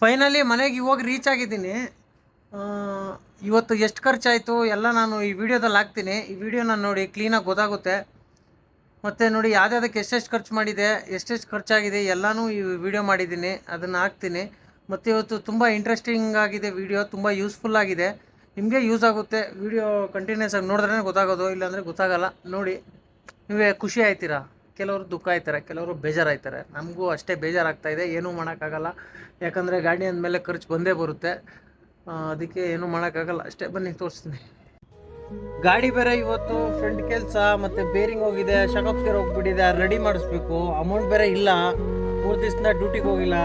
Finally ಮನೆಗೆ ಇವಾಗ reach ಆಗಿದ್ದೀನಿ. ಇವತ್ತು ಎಷ್ಟು ಖರ್ಚಾಯಿತು ಎಲ್ಲ ನಾನು ಈ ವಿಡಿಯೋದಲ್ಲಿ ಹಾಕ್ತೀನಿ. ಈ ವಿಡಿಯೋನ ನೋಡಿ ಕ್ಲೀನಾಗಿ ಗೊತ್ತಾಗುತ್ತೆ. ಮತ್ತು ನೋಡಿ ಯಾವುದ್ಯಾವುದಕ್ಕೆ ಎಷ್ಟೆಷ್ಟು ಖರ್ಚು ಮಾಡಿದೆ, ಎಷ್ಟೆಷ್ಟು ಖರ್ಚಾಗಿದೆ ಎಲ್ಲನೂ ಈ ವಿಡಿಯೋ ಮಾಡಿದ್ದೀನಿ, ಅದನ್ನು ಹಾಕ್ತೀನಿ. ಮತ್ತು ಇವತ್ತು ತುಂಬ ಇಂಟ್ರೆಸ್ಟಿಂಗ್ ಆಗಿದೆ ವಿಡಿಯೋ, ತುಂಬ ಯೂಸ್ಫುಲ್ ಆಗಿದೆ. ನಿಮಗೆ ಯೂಸ್ ಆಗುತ್ತೆ. ವಿಡಿಯೋ ಕಂಟಿನ್ಯೂಸ್ ಆಗಿ ನೋಡಿದ್ರೇ ಗೊತ್ತಾಗೋದು, ಇಲ್ಲಾಂದರೆ ಗೊತ್ತಾಗಲ್ಲ. ನೋಡಿ ನೀವೇ ಖುಷಿ ಆಯ್ತೀರಾ, ಕೆಲವರು ದುಃಖ ಆಯ್ತಾರೆ, ಕೆಲವರು ಬೇಜಾರಾಯ್ತಾರೆ. ನಮಗೂ ಅಷ್ಟೇ ಬೇಜಾರಾಗ್ತಾಯಿದೆ, ಏನೂ ಮಾಡೋಕ್ಕಾಗಲ್ಲ. ಯಾಕಂದರೆ ಗಾಡಿ ಅಂದಮೇಲೆ ಖರ್ಚು ಬಂದೇ ಬರುತ್ತೆ. ಅದಕ್ಕೆ ಏನೂ ಮಾಡೋಕ್ಕಾಗಲ್ಲ. ಅಷ್ಟೇ, ಬನ್ನಿ ತೋರಿಸ್ತೀನಿ. ಗಾಡಿ ಬೇರೆ ಇವತ್ತು ಫ್ರಂಟ್ ಕೆಲಸ ಮತ್ತು ಬೇರಿಂಗ್ ಹೋಗಿದೆ, ಶಕಪ್ಸ್ಗೆ ಹೋಗ್ಬಿಟ್ಟಿದೆ, ರೆಡಿ ಮಾಡಿಸ್ಬೇಕು. ಅಮೌಂಟ್ ಬೇರೆ ಇಲ್ಲ, 3 ದಿವಸದಿಂದ ಡ್ಯೂಟಿಗೆ ಹೋಗಿಲ್ಲ.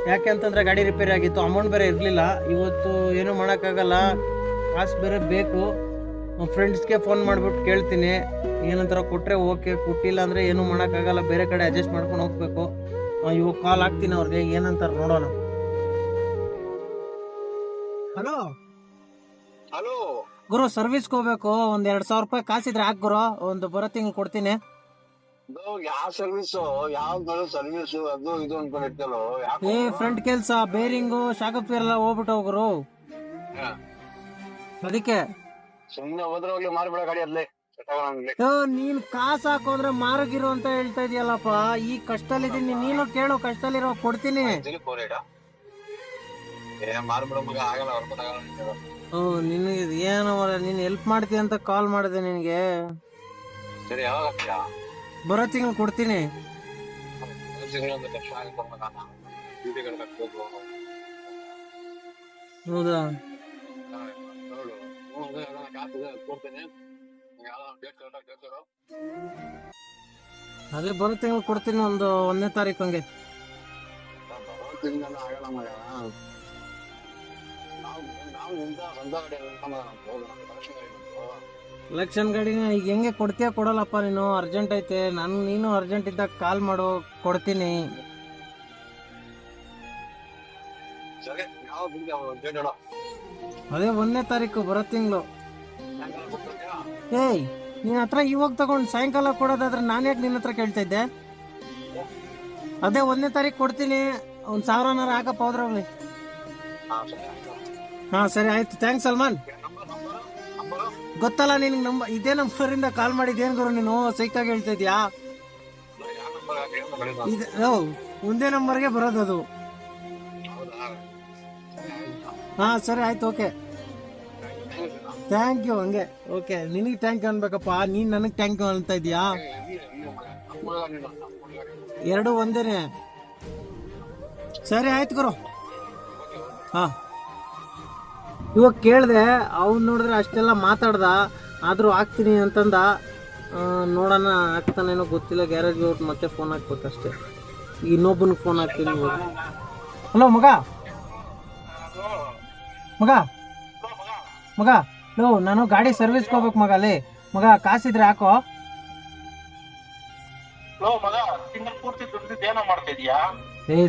ಯಾಕೆ ಅಂತಂದರೆ ಗಾಡಿ ರಿಪೇರಿ ಆಗಿತ್ತು, ಅಮೌಂಟ್ ಬೇರೆ ಇರಲಿಲ್ಲ. ಇವತ್ತು ಏನೂ ಮಾಡೋಕ್ಕಾಗಲ್ಲ, ಕಾಸು ಬೇರೆ ಬೇಕು. ಫ್ರೆಂಡ್ಸ್ಗೆ ಫೋನ್ ಮಾಡಿಬಿಟ್ಟು ಕೇಳ್ತೀನಿ, ಏನಂತಾರ ಕೊಟ್ಟರೆ ಓಕೆ, ಕೊಟ್ಟಿಲ್ಲ ಅಂದರೆ ಏನೂ ಮಾಡೋಕ್ಕಾಗಲ್ಲ, ಬೇರೆ ಕಡೆ ಅಡ್ಜಸ್ಟ್ ಮಾಡ್ಕೊಂಡು ಹೋಗ್ಬೇಕು. ಇವಾಗ ಕಾಲ್ ಹಾಕ್ತೀನಿ ಅವ್ರಿಗೆ, ಏನಂತಾರೆ ನೋಡೋಣ. ಹಲೋ ಹಲೋ ಗುರು, ಸರ್ವಿಸ್ಗೆ ಹೋಗ್ಬೇಕು. ಒಂದು 2,000 ರೂಪಾಯಿ ಕಾಸಿದ್ರೆ ಹಾಕ್ ಗುರು, ಒಂದು ಬರೋ ತಿಂಗಳು ಕೊಡ್ತೀನಿ. ಯಾವ ಸರ್ವಿಸ್, ಯಾವ ಸರ್ವಿಸ್ ಅದು ಇದು ಅನ್ಕೊಂಡಿರ್ತಲ್ಲೋ. ಫ್ರಂಟ್ ಕೆಲ್ಸ, ಬೇರಿಂಗು, ಶಾಕಪ್ ಎಲ್ಲ ಹೋಗ್ಬಿಟ್ಟು ಹೋಗ್ರು. ಅದಕ್ಕೆ ಸುಮ್ಮನೆ ಹೋದ್ರೆ ಹೋಗ್ಲಿ, ಮಾರ್ಬಿಡ ಗಾಡಿ ಅಲ್ಲೇ. ನೀನ್ ಕಾಸು ಹಾಕೋದ್ರೆ ಮಾರಗಿರು ಅಂತ ಹೇಳ್ತಾ ಇದೀಯಲ್ಲಪ್ಪ. ಈ ಕಷ್ಟದಲ್ಲಿದ್ದೀನಿ, ನೀನು ಕೇಳು, ಕಷ್ಟದಲ್ಲಿರೋ ಕೊಡ್ತೀನಿ. ಮಾರ್ಬಿಡ ಮಗ, ಆಗಲ್ಲ. ನಿನಗೆ ಏನೋ ನೀನ್ ಹೆಲ್ಪ್ ಮಾಡ್ತೀಯ ಅಂತ ಕಾಲ್ ಮಾಡಿದೆ ನಿನಗೆ. ಸರಿ, ಯಾವಾಗ ಬರೋ ತಿಂಗಳು ಕೊಡ್ತೀನಿ. ಹೌದಾ? ಅದೇ ಬರೋ ತಿಂಗಳು ಕೊಡ್ತೀನಿ, ಒಂದು 1ನೇ ತಾರೀಕು ಹಂಗೆ. ಎಲೆಕ್ಷನ್ ಗಾಡಿನ ಈಗ ಹೆಂಗೆ ಕೊಡ್ತೀಯ? ಕೊಡಲ್ಲಪ್ಪ ನೀನು, ಅರ್ಜೆಂಟ್ ಐತೆ. ನೀನು ಅರ್ಜೆಂಟ್ ಇದ್ದಾಗ ಕಾಲ್ ಮಾಡು, ಕೊಡ್ತೀನಿ. ಅದೇ 1ನೇ ತಾರೀಕು ಬರೋ ತಿಂಗಳು. ಏಯ್, ನಿನ್ನ ಹತ್ರ ಇವಾಗ ತಗೊಂಡು ಸಾಯಂಕಾಲ ಕೊಡೋದಾದ್ರೆ ನಾನು ಯಾಕೆ ನಿನ್ನ ಹತ್ರ ಕೇಳ್ತಾ ಇದ್ದೆ? ಅದೇ 1ನೇ ತಾರೀಕು ಕೊಡ್ತೀನಿ. 1,000 ಹಾಕಪ್ಪ ಹೋದ್ರಲ್ಲಿ. ಹಾ ಸರಿ, ಆಯ್ತು. ಥ್ಯಾಂಕ್ಸ್ ಸಲ್ಮಾನ್. ಗೊತ್ತಲ್ಲ ನಿನ್ಗೆ, ಇದೇ ನಂಬರಿಂದ ಕಾಲ್ ಮಾಡಿದ್ದೇನು ಗುರು ನೀನು? ಸೈಕಾಗಿ ಹೇಳ್ತಾ ಇದ್ಯಾ? ಒಂದೇ ನಂಬರ್ಗೆ ಬರೋದು ಅದು. ಹಾ ಸರಿ, ಆಯ್ತು, ಓಕೆ. Thank you. ಹಂಗೆ ಓಕೆ, ನಿನಗೆ ಥ್ಯಾಂಕ್ ಯು ಅನ್ಬೇಕಪ್ಪ, ನೀನ್ ನನಗೆ ಥ್ಯಾಂಕ್ ಯು ಅಂತ ಇದೀಯಾ? ಎರಡು ಒಂದೇನೆ. ಸರಿ, ಆಯ್ತು ಗುರು. ಹಾ, ಇವಾಗ ಕೇಳಿದೆ, ಅವ್ನು ನೋಡಿದ್ರೆ ಅಷ್ಟೆಲ್ಲ ಮಾತಾಡ್ದ, ಆದರೂ ಹಾಕ್ತೀನಿ ಅಂತಂದ. ನೋಡೋಣ ಹಾಕ್ತಾನೇನೋ ಗೊತ್ತಿಲ್ಲ. ಗ್ಯಾರೇಜ್ಗೆ ಹೋಗ್ಬಿಟ್ಟು ಮತ್ತೆ ಫೋನ್ ಹಾಕ್ಬೇಕಷ್ಟೇ. ಇನ್ನೊಬ್ಬನಿಗೆ ಫೋನ್ ಹಾಕ್ತೀನಿ. ಹಲೋ ಮಗ, ಮಗ ಮಗ ಲೋ, ನಾನು ಗಾಡಿ ಸರ್ವಿಸ್ಗೆ ಹೋಗ್ಬೇಕು ಮಗ. ಅಲ್ಲಿ ಮಗ, ಕಾಸಿದ್ರೆ ಹಾಕೋ.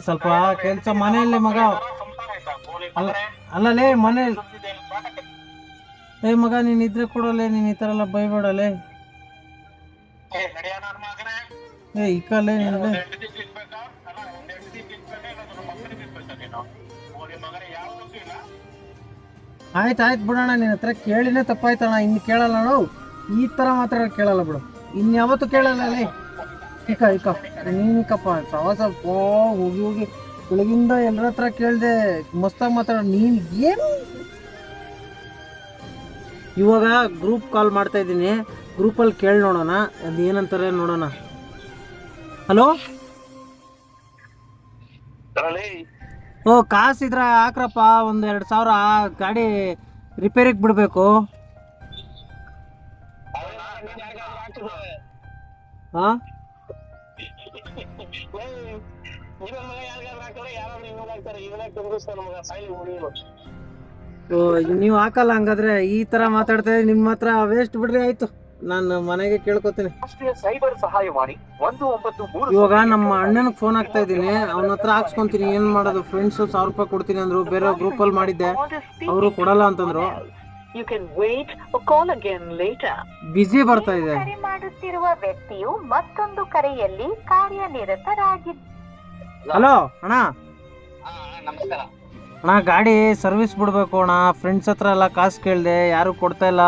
ಸ್ವಲ್ಪ ಕೆಲಸ ಮನೆಯಲ್ಲಿ ಮಗ. ಅಲ್ಲಲೇ ಮನೇಲಿ. ಮಗ, ನೀನ್ ಇದ್ರೆ ಕೊಡೋಲೆ, ನೀನ್ ಈ ತರ ಎಲ್ಲ ಬೈಬೇಡಲೆ. ಇಕ್ಕಲ್ಲೇ ನೀನು. ಆಯ್ತು ಬಿಡೋಣ, ನಿನ್ನ ಹತ್ರ ಕೇಳಿನೇ ತಪ್ಪಾಯ್ತಣ್ಣ. ಇನ್ನು ಕೇಳಲ್ಲ ನಾವು, ಈ ತರ ಮಾತ್ರ ಕೇಳಲ್ಲ ಬಿಡು. ಇನ್ಯಾವತ್ತು ಕೇಳಲ್ಲ. ಅಲ್ಲೇ ಇಕ್ಕ ನೀನಿಕ್ಕಪ್ಪ. ಸ್ವಲ್ಪ ಹೋಗಿ ಬೆಳಗಿಂದ ಎಲ್ಲರ ಹತ್ರ ಕೇಳಿದೆ, ಮಸ್ತಾಗಿ ಮಾತಾಡ. ನೀನು ಏನು? ಇವಾಗ ಗ್ರೂಪ್ ಕಾಲ್ ಮಾಡ್ತಾ ಇದ್ದೀನಿ, ಗ್ರೂಪಲ್ಲಿ ಕೇಳಿ ನೋಡೋಣ ಅದು ಏನಂತಾರೆ ನೋಡೋಣ. ಹಲೋ, ಕಾಸಿದ್ರೆ ಹಾಕ್ರಪ್ಪ, ಒಂದು 2,000 ಗಾಡಿ ರಿಪೇರಿಗೆ ಬಿಡಬೇಕು. ಹಾಂ, ನೀವು ಹಾಕಲ್ಲ ಹಂಗಾದ್ರೆ? ಈ ತರ ಮಾತಾಡ್ತಾ ನಿಮ್ಮ ಹತ್ರ ವೇಸ್ಟ್ ಬಿಡ್ರಿ. ಆಯ್ತು, ನಾನು ಮನೆಗೆ ಕೇಳ್ಕೊತೀನಿ. ಇವಾಗ ನಮ್ಮ ಅಣ್ಣನಿಗೆ ಫೋನ್ ಹಾಕ್ತಾ ಇದ್ದೀನಿ, ಅವನ ಹತ್ರ ಹಾಕ್ಸ್ಕೊಂತೀನಿ. ಏನ್ ಮಾಡೋದು? ಫ್ರೆಂಡ್ಸ್ 1,000 ರೂಪಾಯಿ ಕೊಡ್ತೀನಿ ಅಂದ್ರು, ಬೇರೆ ಗ್ರೂಪಲ್ಲಿ ಮಾಡಿದ್ದೆ, ಅವರು ಕೊಡಲ್ಲ ಅಂತಂದ್ರು. ಬಿಸಿ ಬರ್ತಾ ಇದೆ. ಮಾಡುತ್ತಿರುವ ವ್ಯಕ್ತಿಯು ಮತ್ತೊಂದು ಕರೆಯಲ್ಲಿ ಕಾರ್ಯನಿರತರಾಗಿದ್ದಾರೆ. ಹಲೋ ಅಣ್ಣ, ಅಣ್ಣ ಗಾಡಿ ಸರ್ವಿಸ್ ಬಿಡಬೇಕು ಅಣ್ಣ. ಫ್ರೆಂಡ್ಸ್ ಹತ್ರ ಎಲ್ಲ ಕಾಸು ಕೇಳಿದೆ, ಯಾರು ಕೊಡ್ತಾ ಇಲ್ಲ.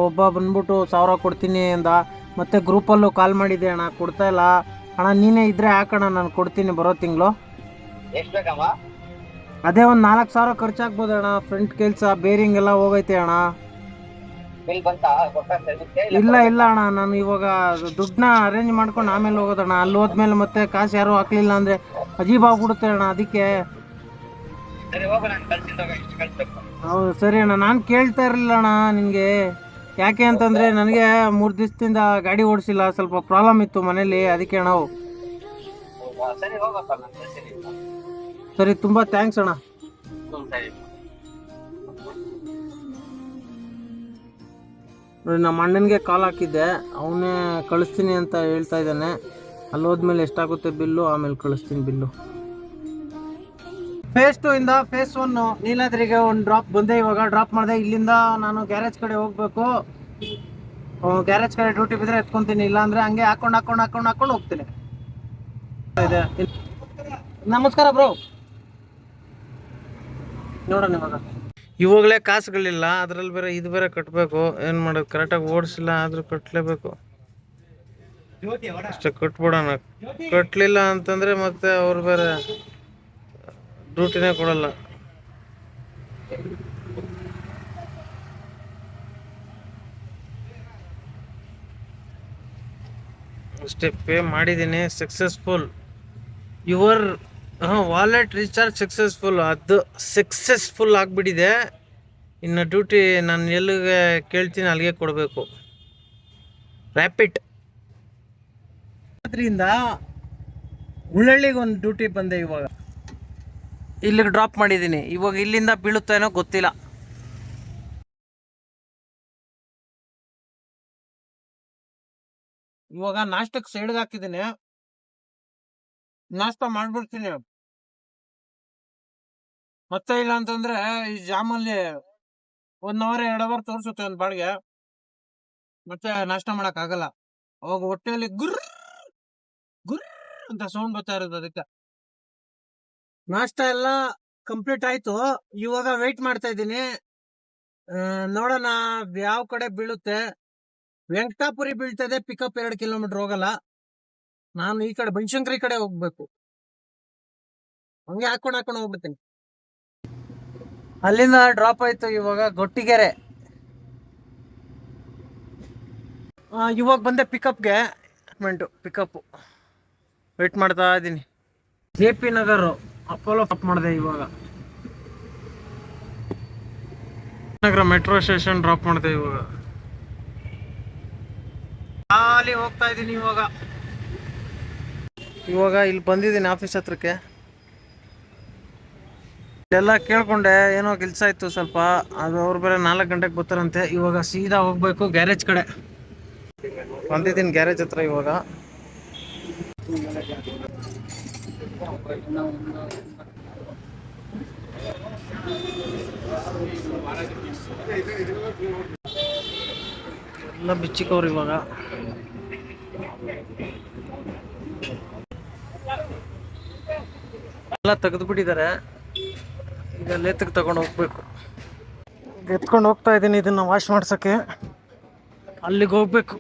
ಒಬ್ಬ ಬಂದ್ಬಿಟ್ಟು 1000 ಕೊಡ್ತೀನಿ ಅಂದ. ಮತ್ತೆ ಗ್ರೂಪಲ್ಲೂ ಕಾಲ್ ಮಾಡಿದ್ದೆ ಅಣ್ಣ, ಕೊಡ್ತಾ ಇಲ್ಲ ಅಣ್ಣ. ನೀನೇ ಇದ್ರೆ ಹಾಕೋಣ, ನಾನು ಕೊಡ್ತೀನಿ ಬರೋ ತಿಂಗಳು. ಎಷ್ಟು ಬೇಕಮ್ಮ? ಅದೇ ಒಂದು 4000 ಖರ್ಚಾಗ್ಬೋದು ಅಣ್ಣ. ಫ್ರಂಟ್ ಕೆಲಸ ಬೇರಿಂಗ್ ಎಲ್ಲ ಹೋಗೈತೆ ಅಣ್ಣ. ಬಿಲ್ ಬಂತಾ? ಇಲ್ಲ ಅಣ್ಣ, ನಾನು ಇವಾಗ ದುಡ್ಡನ್ನ ಅರೇಂಜ್ ಮಾಡ್ಕೊಂಡು ಆಮೇಲೆ ಹೋಗೋದಣ್ಣ. ಅಲ್ಲಿ ಹೋದ್ಮೇಲೆ ಮತ್ತೆ ಕಾಸು ಯಾರು ಹಾಕ್ಲಿಲ್ಲ ಅಂದರೆ ಅಜೀಬ್ ಆಗ್ಬಿಡುತ್ತೆ ಅಣ್ಣ, ಅದಕ್ಕೆ. ಸರಿ ಹೋಗು, ನಾನು ಕಳ್ಸಿದ್ದಾಗ ಇಷ್ಟು ಕಳ್ಸ್ಬೇಕು. ಹೌದು ಸರಿ ಅಣ್ಣ. ನಾನು ಕೇಳ್ತಾ ಇರಲಿಲ್ಲ ಅಣ್ಣ ನಿನಗೆ. ಯಾಕೆ ಅಂತಂದರೆ ನನಗೆ 3 ದಿವಸದಿಂದ ಗಾಡಿ ಓಡಿಸಿಲ್ಲ, ಸ್ವಲ್ಪ ಪ್ರಾಬ್ಲಮ್ ಇತ್ತು ಮನೇಲಿ, ಅದಕ್ಕೆ ಅಣ್ಣ. ಹೌದಾ? ಸರಿ ಹೋಗಪ್ಪ, ನಾನು ಕಳ್ಸಿದ್ದೀನಿ. ಸರಿ, ತುಂಬ ಥ್ಯಾಂಕ್ಸ್ ಅಣ್ಣ. ಸರಿ. ನೋಡಿ, ನಮ್ಮ ಅಣ್ಣನಿಗೆ ಕಾಲ್ ಹಾಕಿದ್ದೆ, ಅವನೇ ಕಳಿಸ್ತೀನಿ ಅಂತ ಹೇಳ್ತಾ ಇದ್ದಾನೆ. ಅಲ್ಲಿ ಹೋದ್ಮೇಲೆ ಎಷ್ಟಾಗುತ್ತೆ ಬಿಲ್ಲು, ಆಮೇಲೆ ಕಳಿಸ್ತೀನಿ ಬಿಲ್ಲು. ಫೇಸ್ 2 ಇಂದ ಫೇಸ್ 1 ನೀಲಾದ್ರಿಗೆ ಒಂದು ಡ್ರಾಪ್ ಬಂದೆ. ಇವಾಗ ಡ್ರಾಪ್ ಮಾಡಿದೆ. ಇಲ್ಲಿಂದ ನಾನು ಗ್ಯಾರೇಜ್ ಕಡೆ ಹೋಗಬೇಕು. ಗ್ಯಾರೇಜ್ ಕಡೆ ಡ್ಯೂಟಿ ಬಿದ್ದರೆ ಎತ್ಕೊತೀನಿ, ಇಲ್ಲಾಂದರೆ ಹಂಗೆ ಹಾಕೊಂಡು ಹೋಗ್ತೀನಿ. ಇದೆ. ನಮಸ್ಕಾರ ಬ್ರೋ. ನೋಡೋಣ ಇವಾಗಲೇ ಕಾಸುಗಳಿಲ್ಲ, ಅದರಲ್ಲಿ ಬೇರೆ ಇದು ಬೇರೆ ಕಟ್ಟಬೇಕು. ಏನು ಮಾಡೋದು, ಕರೆಕ್ಟಾಗಿ ಓಡಿಸಿಲ್ಲ, ಆದರೂ ಕಟ್ಟಲೇಬೇಕು. ಅಷ್ಟೇ ಕಟ್ಬಿಡೋಣ. ಕಟ್ಟಲಿಲ್ಲ ಅಂತಂದರೆ ಮತ್ತೆ ಅವ್ರು ಬೇರೆ ಡ್ಯೂಟಿನೇ ಕೊಡಲ್ಲ. ಅಷ್ಟೇ, ಪೇ ಮಾಡಿದ್ದೀನಿ. Successful your wallet recharge successful. ಅದು ಸಕ್ಸಸ್ಫುಲ್ ಆಗಿಬಿಟ್ಟಿದೆ. ಇನ್ನು ಡ್ಯೂಟಿ ನಾನು ಎಲ್ಲಿಗೆ ಕೇಳ್ತೀನಿ ಅಲ್ಲಿಗೆ ಕೊಡಬೇಕು. ರ್ಯಾಪಿಡ್ ಅದರಿಂದ ಉಳ್ಳಳ್ಳಿಗೆ ಒಂದು ಡ್ಯೂಟಿ ಬಂದೆ. ಇವಾಗ ಇಲ್ಲಿಗೆ ಡ್ರಾಪ್ ಮಾಡಿದ್ದೀನಿ. ಇವಾಗ ಇಲ್ಲಿಂದ ಬೀಳುತ್ತೇನೋ ಗೊತ್ತಿಲ್ಲ. ಇವಾಗ ನಾಷ್ಟಕ್ಕೆ ಸೈಡ್ಗೆ ಹಾಕಿದ್ದೀನಿ, ನಾಷ್ಟ ಮಾಡ್ಬಿಡ್ತೀನಿ. ಮತ್ತೆ ಇಲ್ಲ ಅಂತಂದ್ರೆ ಈ ಜಾಮಲ್ಲಿ 1 ಅವರ್ 2 ಅವರ್ ತೋರಿಸುತ್ತೆ ಒಂದು ಬಾಡಿಗೆ. ಮತ್ತೆ ನಾಷ್ಟ ಮಾಡಕ್ ಆಗಲ್ಲ. ಅವಾಗ ಹೊಟ್ಟೆಯಲ್ಲಿ ಗುರ್ ಗುರ್ ಅಂತ ಸೌಂಡ್ ಬರ್ತಾ ಇರೋದು. ಅದಕ್ಕೆ ನಾಷ್ಟ ಎಲ್ಲ ಕಂಪ್ಲೀಟ್ ಆಯ್ತು. ಇವಾಗ ವೆಯ್ಟ್ ಮಾಡ್ತಾ ಇದ್ದೀನಿ, ನೋಡೋಣ ಯಾವ ಕಡೆ ಬೀಳುತ್ತೆ. ವೆಂಕಟಾಪುರಿ ಬೀಳ್ತದೆ, ಪಿಕಪ್ 2 ಕಿಲೋಮೀಟರ್ ಹೋಗಲ್ಲ. ನಾನು ಈ ಕಡೆ ಬನಶಂಕರಿ ಕಡೆ ಹೋಗ್ಬೇಕು. ಹಂಗೆ ಹಾಕೊಂಡು ಹೋಗ್ಬಿಡ್ತೀನಿ. ಅಲ್ಲಿಂದ ಡ್ರಾಪ್ ಆಯ್ತು. ಇವಾಗ ಗೊಟ್ಟಿಗೆರೆ. ಇವಾಗ ಬಂದೆ ಪಿಕಪ್ಗೆ. ಪಿಕಪ್ ವೆಯ್ಟ್ ಮಾಡ್ತಾ ಇದ್ದೀನಿ. JP ನಗರ್ ಅಪೋಲೋ ಪಿಕಪ್ ಮಾಡಿದೆ. ಇವಾಗ ನಗರ ಮೆಟ್ರೋ ಸ್ಟೇಷನ್ ಡ್ರಾಪ್ ಮಾಡಿದೆ. ಖಾಲಿ ಹೋಗ್ತಾ ಇದ್ದೀನಿ. ಇವಾಗ ಇಲ್ಲಿ ಬಂದಿದ್ದೀನಿ ಆಫೀಸ್ ಹತ್ರಕ್ಕೆ. ಎಲ್ಲ ಕೇಳ್ಕೊಂಡೆ, ಏನೋ ಕೆಲಸ ಇತ್ತು ಸ್ವಲ್ಪ. ಅದು ಅವ್ರು ಬೇರೆ 4 ಗಂಟೆಗೆ ಬರ್ತಾರಂತೆ. ಇವಾಗ ಸೀದಾ ಹೋಗ್ಬೇಕು ಗ್ಯಾರೇಜ್ ಕಡೆ. ಬಂದಿದ್ದೀನಿ ಗ್ಯಾರೇಜ್ ಹತ್ರ. ಇವಾಗ ಎಲ್ಲ ಬಿಚ್ಚಿಕವ್ರು. ಇವಾಗ ಎಲ್ಲ ತೆಗೆದುಬಿಟ್ಟಿದ್ದಾರೆ. ಈಗ ಲೇತಕ್ಕೆ ತಗೊಂಡು ಹೋಗ್ಬೇಕು. ಎತ್ಕೊಂಡು ಹೋಗ್ತಾ ಇದ್ದೀನಿ ಇದನ್ನು ವಾಶ್ ಮಾಡ್ಸೋಕ್ಕೆ. ಅಲ್ಲಿಗೆ ಹೋಗ್ಬೇಕು.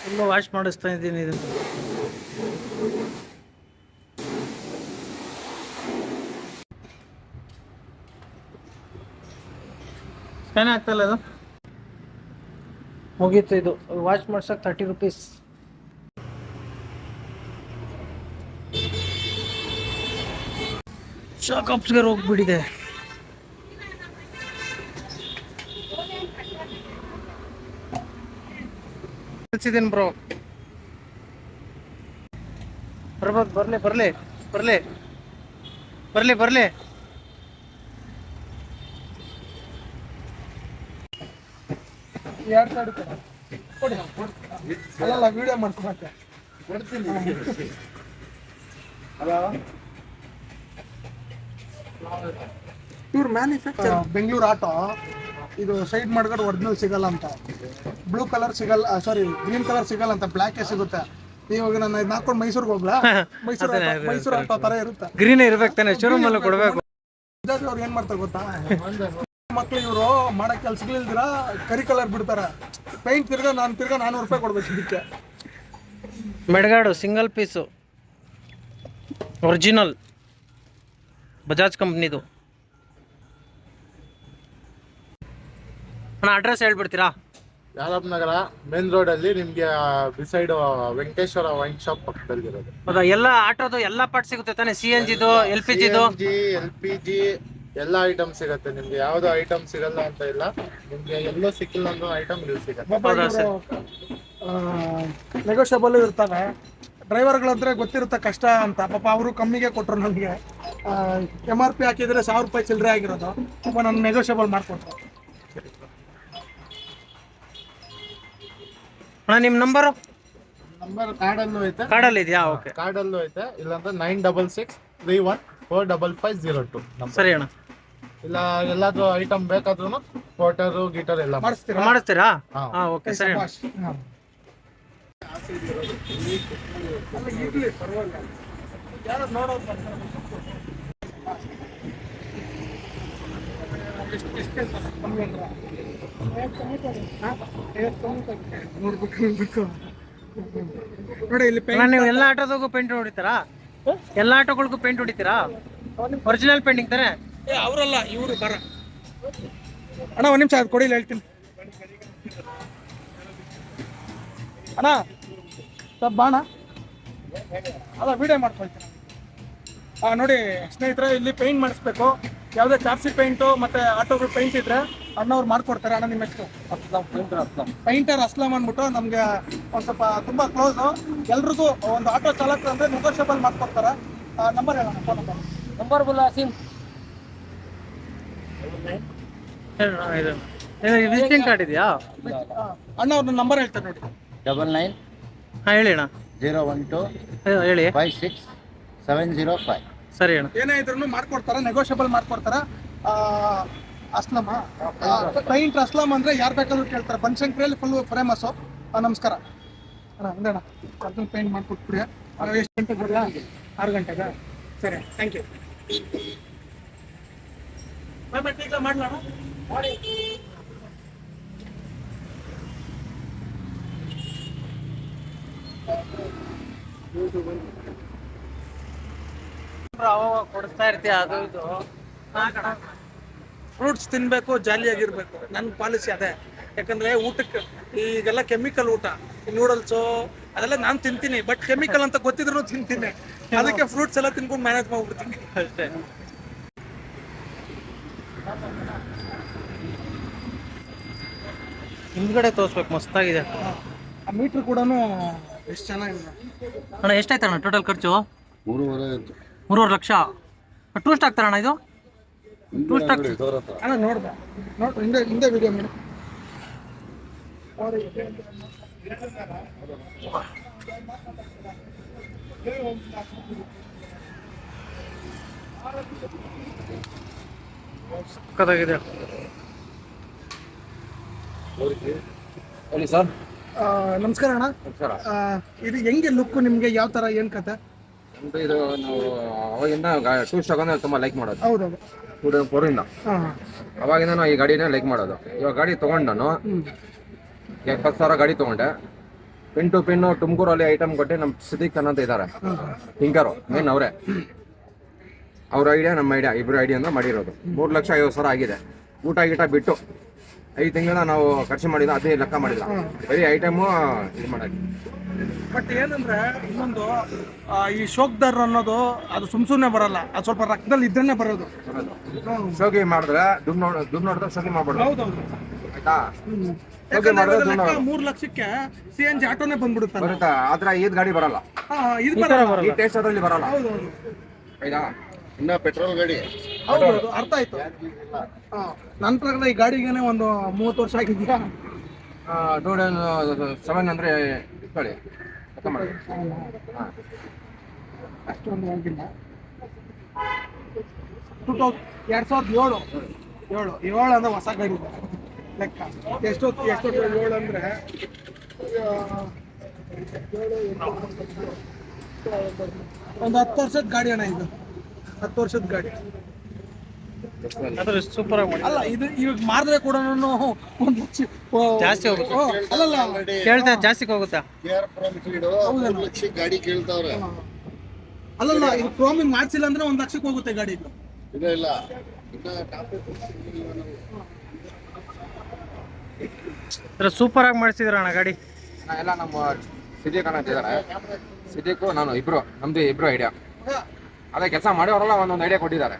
ಫುಲ್ಲು ವಾಶ್ ಮಾಡಿಸ್ತಾ ಇದ್ದೀನಿ ಇದನ್ನು. ಸ್ಕ್ಯಾನ್ ಆಗ್ತಾಯಿಲ್ಲ ಅದು. ಮುಗೀತು. ಇದು ವಾಶ್ ಮಾಡ್ಸೋಕೆ 30 ರೂಪೀಸ್. ಶಾಕ್ ಆಪ್ಸ್ಗೆ ಹೋಗ್ಬಿಟ್ಟಿದೆ. ಕಳ್ಸಿದ್ದೀನಿ ಬ್ರೋ. ಬರ್ಬೋದು. ಬರ್ಲಿ. ಅಲ್ಲ ವಿಡಿಯೋ ಮಾಡ್ಕೊಬತ್ತೆ ಕೊಡ್ತೀನಿ. ಇವ್ರ ಮ್ಯಾನುಫ್ಯಾಕ್ಚರ್ ಬೆಂಗಳೂರು ಆಟೋ ಇದು ಸೈಡ್ ಮಾಡ್ಕೊಂಡು ಒರಿಜಿನಲ್ ಸಿಗಲ್ಲ ಅಂತ, ಬ್ಲೂ ಕಲರ್ ಸಿಗಲ್ಲ, ಸಾರಿ ಗ್ರೀನ್ ಕಲರ್ ಸಿಗಲ್ಲ ಅಂತ, ಬ್ಲ್ಯಾಕೇ ಸಿಗುತ್ತೆ. ಇವಾಗ ನಾನು ಇದನ್ನ ಹಾಕೊಂಡು ಮೈಸೂರಿಗೆ ಹೋಗ್ಲಾ? ಮೈಸೂರು ಆಟೋ ಥರ ಇರುತ್ತೆ. ಗ್ರೀನ್ ಇರ್ಬೇಕು ತಾನೆ, ಶೋರೂಮ್ ಅಲ್ಲೂ ಕೊಡಬೇಕು. ಅವ್ರು ಏನು ಮಾಡ್ತಾರೆ ಗೊತ್ತಾ, ಮಕ್ಳು ಇವರು ಮಾಡೋ ಕೆಲ್ಸಗಳಿಲ್ದಿರ ಕರಿ ಕಲರ್ ಬಿಡ್ತಾರೆ. ಪೇಂಟ್ ತಿರ್ಗಾ ₹400 ಕೊಡ್ಬೇಕು ಇದಕ್ಕೆ. ಮೆಡಗಾಡು ಸಿಂಗಲ್ ಪೀಸು ಒರಿಜಿನಲ್ ಬಜಾಜ್ ಕಂಪ್ನಿದು. ಅಣ್ಣ ಅಡ್ರೆಸ್ ಹೇಳ್ಬಿಡ್ತೀರಾ? ಯಾದವ್ ನಗರ ಮೇನ್ ರೋಡ್ ಅಲ್ಲಿ ನಿಮ್ಗೆ ಬಿಸೈಡ್ ವೆಂಕಟೇಶ್ವರ ವೈನ್ ಶಾಪ್ ಪಕ್ಕದಲ್ಲಿ ಇರೋದು. ಹೌದಾ? ಎಲ್ಲ ಆಟೋದು ಎಲ್ಲ ಪಾರ್ಟ್ ಸಿಗುತ್ತೆ ತಾನೆ? CNGದು, LPG ಎಲ್ಲ ಐಟಮ್ ಸಿಗುತ್ತೆ ನಿಮ್ಗೆ. ಯಾವ್ದು ಐಟಮ್ ಸಿಗಲ್ಲ ಅಂತ ಇಲ್ಲ, ನಿಮ್ಗೆ ಎಲ್ಲೋ ಸಿಕ್ಕಿಲ್ಲ ಅನ್ನೋ ಐಟಮ್ ಇಲ್ಲಿ ಸಿಗುತ್ತೆ. ನೆಗೋಷಿಯಬಲ್ ಇರ್ತವೆ. ಡ್ರೈವರ್ಗಳಂದ್ರೆ ಗೊತ್ತಿರುತ್ತೆ ಕಷ್ಟ ಅಂತ, ಪಾಪ ಅವರು ಕಮ್ಮಿಗೆ ಕೊಟ್ಟರು ನನಗೆ. MRP ಹಾಕಿದ್ರೆ ₹1000 ಚಿಲ್ಲರೆ ಆಗಿರೋದು, ಪಾಪ ನಾನು ನೆಗೋಷಿಯಬಲ್ ಮಾಡಿಕೊಟ್ರು. ಅಣ್ಣ ನಿಮ್ಮ ನಂಬರು? ನಂಬರ್ ಕಾರ್ಡಲ್ಲೂ ಐತೆ. ಕಾರ್ಡಲ್ಲಿ ಇದೆಯಾ? ಓಕೆ, ಕಾರ್ಡಲ್ಲೂ ಐತೆ. ಇಲ್ಲಾಂದ್ರೆ 9663155502 ನಂಬರ್. ಸರಿ ಅಣ್ಣ. ಇಲ್ಲ ಎಲ್ಲಾದ್ರೂ ಐಟಮ್ ಬೇಕಾದ್ರೂ ಪೋಟರು ಗೀಟರ್ ಎಲ್ಲ ಮಾಡಿಸ್ತೀರಾ? ಹಾ. ಹಾಂ, ಓಕೆ, ಸರಿ ಅಣ್ಣ. ಇರ್ಲಿ ಪರವಾಗಿಲ್ಲ, ಯಾರು ನೋಡೋದು ನೋಡಿ ಇಲ್ಲಿ ಅಣ್ಣ, ನೀವು ಎಲ್ಲ ಆಟೋದಾಗೂ ಪೇಂಟ್ ಹೊಡಿತೀರಾ? ಎಲ್ಲ ಆಟೋಗಳಿಗೂ ಪೇಂಟ್ ಹೊಡಿತೀರಾ? ಒರಿಜಿನಲ್ ಪೇಂಟಿಂಗ್ ತಾನೆ? ಅವರಲ್ಲ, ಇವರು ಬರ. ಅಣ್ಣ ಒಂದು ನಿಮಿಷ ಅದು ಕೊಡಿ, ಇಲ್ಲಿ ಹೇಳ್ತೀನಿ. ಅಣ್ಣ ಸ್ವಲ್ಪ ಬಾಣ, ಅಲ್ಲ ವಿಡಿಯೋ ಮಾಡ್ಕೊಳ್ತೀನಿ. ನೋಡಿ ಸ್ನೇಹಿತರೆ, ಇಲ್ಲಿ ಪೇಂಟ್ ಮಾಡಿಸ್ಬೇಕು. ಯಾವುದೇ ಚಾಪ್ಸಿ ಪೇಂಟು ಮತ್ತು ಆಟೋಗಳು ಪೇಂಟ್ ಇದ್ರೆ ಅಣ್ಣವ್ರು ಮಾಡ್ಕೊಡ್ತಾರೆ. ಅಣ್ಣ ನಿಮ್ಮ ಹೆಸರು? ಪೇಂಟರ್ ಅಸ್ಲಾಂ ಅಂದ್ಬಿಟ್ಟು ನಮಗೆ ಒಂದು ಸ್ವಲ್ಪ ತುಂಬ ಕ್ಲೋಸು. ಎಲ್ರಿಗೂ ಒಂದು ಆಟೋ ಚಾಲಕರು ಅಂದರೆ ನೆಗೋಷಿಯಬಲ್ ಮಾಡ್ಕೊಡ್ತಾರೆ. ನಂಬರ್ ಹೇಳೋಣ, ಫೋನ್ ನಂಬರ್ ವಿಸಿಟಿಂಗ್ ಕಾರ್ಡ್ ಇದೆಯಾ? ಅಣ್ಣ ಅವ್ರ ನಂಬರ್ ಹೇಳ್ತಾರೆ ನೋಡಿ. 99 ಹಾಂ, ಹೇಳಿ ಅಣ್ಣ. 012 ಹೇಳಿ. 56705. ಸರಿ ಅಣ್ಣ. ಏನೇ ಇದ್ರೂ ಮಾಡ್ಕೊಡ್ತಾರೆ, ನೆಗೋಷಿಯಬಲ್ ಮಾಡ್ಕೊಡ್ತಾರೆ. ಅಸ್ಲಾಮ ಪೇಂಟ್ ಅಸ್ಲಾಂ ಅಂದರೆ ಯಾರು ಬೇಕಾದ್ರೂ ಕೇಳ್ತಾರೆ. ಬನಶಂಕರಿಯಲ್ಲಿ ಫುಲ್ ಫೇಮಸ್ಸು. ನಮಸ್ಕಾರ ಅಣ್ಣ, ಒಂದಣ್ಣ ಅದನ್ನು ಪೇಂಟ್ ಮಾಡಿಕೊಟ್ಬಿಡಿ. ಎಷ್ಟು ಗಂಟೆಗೆ ಬರಲ್ಲ? 6 ಗಂಟೆಗೆ? ಸರಿ, ಥ್ಯಾಂಕ್ ಯು. ಈಗ ಮಾಡಲಣ್ಣ. ಕೊಡಿಸ್ತಾ ಇರ್ತೀಯ ಅದು ಇದು. ಫ್ರೂಟ್ಸ್ ತಿನ್ನಬೇಕು, ಜಾಲಿಯಾಗಿರ್ಬೇಕು. ನನ್ನ ಪಾಲಿಸಿ ಅದೇ. ಯಾಕಂದರೆ ಊಟಕ್ಕೆ ಈಗೆಲ್ಲ ಕೆಮಿಕಲ್ ಊಟ, ನೂಡಲ್ಸು ಅದೆಲ್ಲ ನಾನು ತಿಂತೀನಿ, ಬಟ್ ಕೆಮಿಕಲ್ ಅಂತ ಗೊತ್ತಿದ್ರು ತಿಂತೀನಿ. ಅದಕ್ಕೆ ಫ್ರೂಟ್ಸ್ ಎಲ್ಲ ತಿನ್ಕೊಂಡು ಮ್ಯಾನೇಜ್ ಮಾಡ್ಬಿಡ್ತೀನಿ ಅಷ್ಟೇ. ಹಿಂದ್ಗಡೆ ತೋರಿಸ್ಬೇಕು, ಮಸ್ತಾಗಿದೆ. ಆ ಮೀಟ್ರ್ ಕೂಡ ಎಷ್ಟು ಚೆನ್ನಾಗಿದೆ ಅಣ್ಣ. ಎಷ್ಟಾಯ್ತು ಅಣ್ಣ ಟೋಟಲ್ ಖರ್ಚು? 3.5 ಲಕ್ಷ. ಟೂಸ್ಟ್ ಆಗ್ತಾರಣ್ಣ ಇದು? ಟೂಸ್ಟ್ ಅಣ್ಣ ನೋಡ್ದೆ ಹಿಂದೆ ವಿಡಿಯೋ ಮಾಡಿ. ಸಕ್ಕತ್ತಾಗಿದೆ. ಹೇಳಿ ಸರ್. ನಮಸ್ಕಾರ ಅಣ್ಣ. ಇದು ಹೆಂಗೆ ಲುಕ್ ನಿಮಗೆ? ಯಾವ ಥರ, ಏನು ಕತೆ? ಇದು ನಾವು ಅವಾಗಿಂದ ಟೂ ಸ್ಟಾಕ್ ಅಂದ್ರೆ ತುಂಬಾ ಲೈಕ್ ಮಾಡೋದು. ಹೌದೌದು. 2004 ಇಂದ ಅವಾಗಿಂದ ನಾವು ಈ ಗಾಡಿನ ಲೈಕ್ ಮಾಡೋದು. ಇವಾಗ ಗಾಡಿ ತಗೊಂಡು ನಾನು 70,000 ಗಾಡಿ ತಗೊಂಡೆ. ಪಿನ್ ಟು ಪಿನ್ ತುಮಕೂರಲ್ಲಿ ಐಟಮ್ ಕೊಟ್ಟು ನಮ್ಮ ಸಿದ್ದಿಕ್ ಅನ್ನಂತ ಇದ್ದಾರೆ, ಹಿಂಗರು ಮೇನ್ ಅವರೇ. ಅವ್ರ ಐಡಿಯಾ ನಮ್ಮ ಐಡಿಯಾ ಇಬ್ರು ಐಡಿಯಾ ಅಂದ್ರೆ ಮಾಡಿರೋದು. 3,50,000 ಆಗಿದೆ. ಊಟ ಗೀಟ ಬಿಟ್ಟು 5 ತಿಂಗಳ ನಾವು ಖರ್ಚು ಮಾಡಿದ ಅದೇ ಲೆಕ್ಕ ಮಾಡಿಲ್ಲ, ಬರೀ ಐಟಮು ಇದು ಮಾಡೋದು. ಬಟ್ ಏನಂದ್ರೆ ಇನ್ನೊಂದು, ಈ ಶೋಕ್ದಾರ್ ಅನ್ನೋದು ಅದು ಸುಮ್ಮನೆ ಬರಲ್ಲ, ಅದು ಸ್ವಲ್ಪ ರಕ್ತದಲ್ಲಿ ಇದ್ರೇನೆ ಬರೋದು. ಶೋಕಿ ಮಾಡಿದ್ರೆ ದುಡ್ಡು ನೋಡಿದ್ರೆ ಶೋಕಿ ಮಾಡ್ಬಿಡೋದು. ಹೌದೌದು, ಆಯ್ತಾ? ಶೋಕಿ ಮಾಡಿದ್ರೆ ದುಡ್ಡು 3 ಲಕ್ಷಕ್ಕೆ CNG ಆಟೋನೇ ಬಂದ್ಬಿಡುತ್ತೆ. ಬರುತ್ತಾ? ಆದ್ರೆ ಈದ್ ಗಾಡಿ ಬರಲ್ಲ, ಇದು ಬರಲ್ಲ, ಈ ಟೇಸ್ಟ್ ಅದ್ರಲ್ಲಿ ಬರಲ್ಲ. ಹೌದೌದು. ಆಯ್ತಾ? ಇನ್ನ ಪೆಟ್ರೋಲ್ ಗಾಡಿ. ಹೌದೌದು, ಅರ್ಥ ಆಯ್ತು. ನನ್ನ ಪ್ರಕಾರ ಈ ಗಾಡಿಗೇನೆ ಒಂದು 30 ವರ್ಷ ಆಗಿದೆಯಾ? 2007 ಅಂದ್ರೆ ಇಟ್ಕೊಳ್ಳಿ, ಲೆಕ್ಕ ಮಾಡಿ. ಅಷ್ಟೊಂದು ಆಗಿಲ್ಲ. 2007 7 ಅಂದ್ರೆ ಹೊಸ ಗಾಡಿ. ಲೆಕ್ಕ ಎಷ್ಟು 7 ಅಂದರೆ ಒಂದು 10 ವರ್ಷದ ಗಾಡಿ ಅಣ್ಣ ಇದು. 10 ವರ್ಷದ ಗಾಡಿ ಅದ್ರ ಸೂಪರ್ ಆಗಿ ಮಾಡಿ. ಅಲ್ಲ ಇದು ಇವಾಗ ಮಾರಿದ್ರೆ ಕೂಡ ನಾನು 1 ಲಕ್ಷ ಜಾಸ್ತಿ ಹೋಗುತ್ತೆ. ಅಲ್ಲಲ್ಲ ಕೇಳ್ತಾ ಜಾಸ್ತಿ ಹೋಗುತ್ತಾ? ಕೇರ್ ಪ್ರೊಫಿಟ್ 3 ಲಕ್ಷ ಗಾಡಿ ಕೇಳ್ತಾವ್ರೆ. ಅಲ್ಲಲ್ಲ ಇದು ಕ್ರೋಮಿಂಗ್ ಮಾಡಿಸಿಲ್ಲ ಅಂದ್ರೆ 1 ಲಕ್ಷಕ್ಕೆ ಹೋಗುತ್ತೆ ಗಾಡಿ ಇದು. ಇಲ್ಲ ಇನ್ನ ಟಾಪ್ ಸೂಪರ್ ಆಗಿ ಮಾಡಿಸಿದ್ರ ಅಣ್ಣ ಗಾಡಿ. ಎಲ್ಲ ನಮ್ಮ ಸಿದ್ದಿಕ್ ಅಣ್ಣ ಇದ್ದಾರೆ. ಸಿದ್ದಿಕ್ಕು ನಾನು ನಮ್ದು ಇಬ್ರು ಐಡಿಯಾ. ಅದೇ ಕೆಲಸ ಮಾಡೋರೆಲ್ಲ ಒಂದೊಂದು ಐಡಿಯಾ ಕೊಟ್ಟಿದ್ದಾರೆ.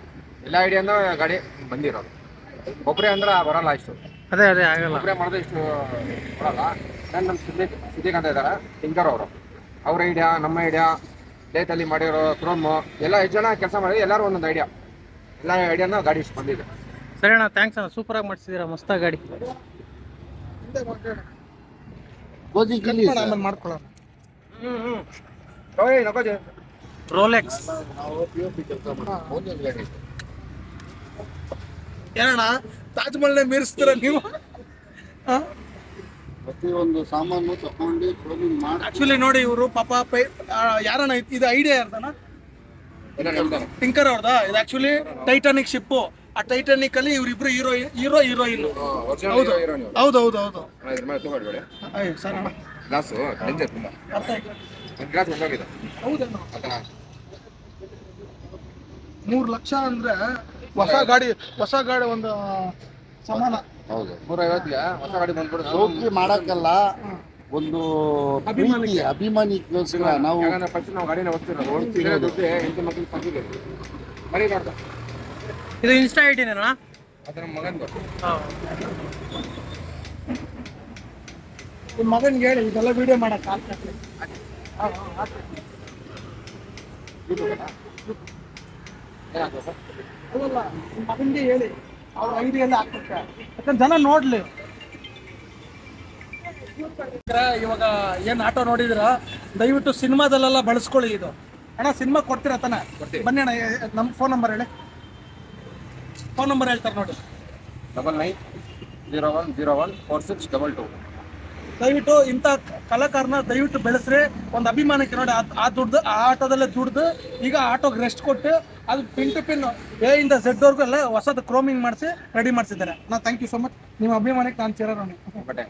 ಎಲ್ಲ ಐಡಿಯಾನು ಗಾಡಿ ಬಂದಿರೋದು. ಒಬ್ಬರೇ ಅಂದ್ರೆ ಬರಲ್ಲ ಇಷ್ಟು. ಅದೇ ಆಗಲ್ಲ. ಒಬ್ಬರೇ ಮಾಡಿದ್ರೆ ಇಷ್ಟು ಬರಲ್ಲ. ನಮ್ಮ ಸಿದ್ದಿಕ್ ಅಂತ ಇದ್ದಾರೆ, ಟಿಂಕರ್ ಅವರು. ಅವ್ರ ಐಡಿಯಾ, ನಮ್ಮ ಐಡಿಯಾ, ಲೇತಲ್ಲಿ ಮಾಡಿರೋ ಕ್ರೋಮು ಎಲ್ಲ ಎಷ್ಟು ಜನ ಕೆಲಸ ಮಾಡಿದ್ರೆ ಎಲ್ಲರೂ ಒಂದೊಂದು ಐಡಿಯಾ. ಎಲ್ಲ ಐಡಿಯಾನ ಗಾಡಿ ಇಷ್ಟು ಬಂದಿದೆ. ಸರಿ ಅಣ್ಣ, ಥ್ಯಾಂಕ್ಸ್ ಅಣ್ಣ, ಸೂಪರ್ ಆಗಿ ಮಾಡಿಸಿದ್ದೀರಾ, ಮಸ್ತಾಗಿ ಗಾಡಿ. ಗೋಧಿ ಗಿಲ್ಲಿ ಆಮೇಲೆ ಮಾಡ್ಕೊಳ್ಳೋಣ. ರೋಲೆಕ್ಸ್ ನಾವು POP ಕೆಲಸ ಮಾಡ್ತೀವಿ. ಗಾಡಿ ಏನಣ್ಣ ತಾಜ್ ಮಹಲ್ನೇ ಮೀರಿಸ್ತೀರ ನೀವು? ಪ್ರತಿಯೊಂದು ಸಾಮಾನು ತಗೊಂಡು ಕ್ಲೋನಿಂಗ್ ಮಾಡಿ ಆಕ್ಚುಲಿ ನೋಡಿ ಇವರು ಪಾಪ ಯಾರಣ್ಣ ಇದು ಐಡಿಯಾ ಯಾರ್ದಣ್ಣ? ಟಿಂಕರ್ ಅವ್ರದಾ? ಇದು ಆಕ್ಚುಲಿ ಟೈಟಾನಿಕ್ ಶಿಪ್ಪು. ಆ ಟೈಟಾನಿಕ್ ಅಲ್ಲಿ ಇವರಿಬ್ರು ಹೀರೋಯಿನ್. ಹೌದು ಹೌದು ಹೌದು ಹೌದು. ಸರ್ ಅಣ್ಣ ಗ್ಲಾಸು ಡೇಂಜರ್ ತುಂಬ. ಅರ್ಥ ಆಯ್ತು. ಒಂದು ಗ್ಲಾಸ್ ಹೊಂದೋಗಿದೆ. ಹೌದೇನು? ಆ ಥರ 3 ಲಕ್ಷ ಅಂದ್ರೆ ಹೊಸ ಗಾಡಿ ಒಂದು ಸಮಾನ. ಹೌದು 150ಗೆ ಹೊಸ ಗಾಡಿ ಬಂದ್ಬಿಡುತ್ತೆ. ಸೌಕಿ ಮಾಡಕ್ಕಲ್ಲ, ಒಂದು ಅಭಿಮಾನಿಗೋಸ್ಕರ ನಾವು ಯಾಕಂದ್ರೆ ಫಸ್ಟ್ ನಾವು ಗಾಡಿನ ಓಡಿಸ್ತಿರೋದು ದುಡ್ಡು ಹೆಂಡತಿ ಮಕ್ಕಳಿಗೆ ತಂದಿದೆ. ಮರಿ ನೋಡ್ದ ಇದು ಇನ್ಸ್ಟಾ ಐಡಿನೇನಾ? ಅದರ ಮಗಂದು. ನಿಮ್ಮ ಮಗನ್ಗೆ ಹೇಳಿ ಇದೆಲ್ಲ ವಿಡಿಯೋ ಮಾಡಕ್ಕೆ ಆಗ್ತದೆ. ಏನಾಗ್ತದೆ ಸರ್? ಅಲ್ಲಲ್ಲ ನಿಮ್ಮ ಮಗನ್ಗೆ ಹೇಳಿ ಅವ್ರ ಐಡಿಯಾ ಎಲ್ಲ ಹಾಕ್ಬೇಕು, ಯಾಕಂದ್ರೆ ಜನ ನೋಡ್ಲಿ. ಇವಾಗ ಏನ್ ಆಟೋ ನೋಡಿದ್ರ ದಯವಿಟ್ಟು ಸಿನಿಮಾದಲ್ಲೆಲ್ಲ ಬಳಸ್ಕೊಳ್ಳಿ. ಇದು ಅಣ್ಣ ಸಿನಿಮಾ ಕೊಡ್ತೀರಾ ತಾನೆ? ಬನ್ನಿ ಅಣ್ಣ, ನಮ್ಮ ಫೋನ್ ನಂಬರ್ ಹೇಳಿ. ಫೋನ್ ನಂಬರ್ ಹೇಳ್ತಾರೆ ನೋಡಿ. 9901014622. ದಯವಿಟ್ಟು ಇಂಥ ಕಲಾಕಾರನ ದಯವಿಟ್ಟು ಬೆಳೆಸ್ರಿ. ಒಂದು ಅಭಿಮಾನಕ್ಕೆ ನೋಡಿ ಆ ದುಡ್ಡು ಆ ಆಟೋದಲ್ಲೇ ದುಡ್ದು ಈಗ ಆಟೋಗೆ ರೆಸ್ಟ್ ಕೊಟ್ಟು ಅದು ಪಿನ್ ಟು ಪಿನ್ A ಇಂದ Z ವರೆಗೂ ಎಲ್ಲ ಹೊಸದು ಕ್ರೋಮಿಂಗ್ ಮಾಡಿಸಿ ರೆಡಿ ಮಾಡಿಸಿದ್ದಾರೆ. ನಾ ಥ್ಯಾಂಕ್ ಯು ಸೊ ಮಚ್. ನಿಮ್ಮ ಅಭಿಮಾನಕ್ಕೆ ನಾನು ಚಿರೋಣ. ಬಟ್ಟೆ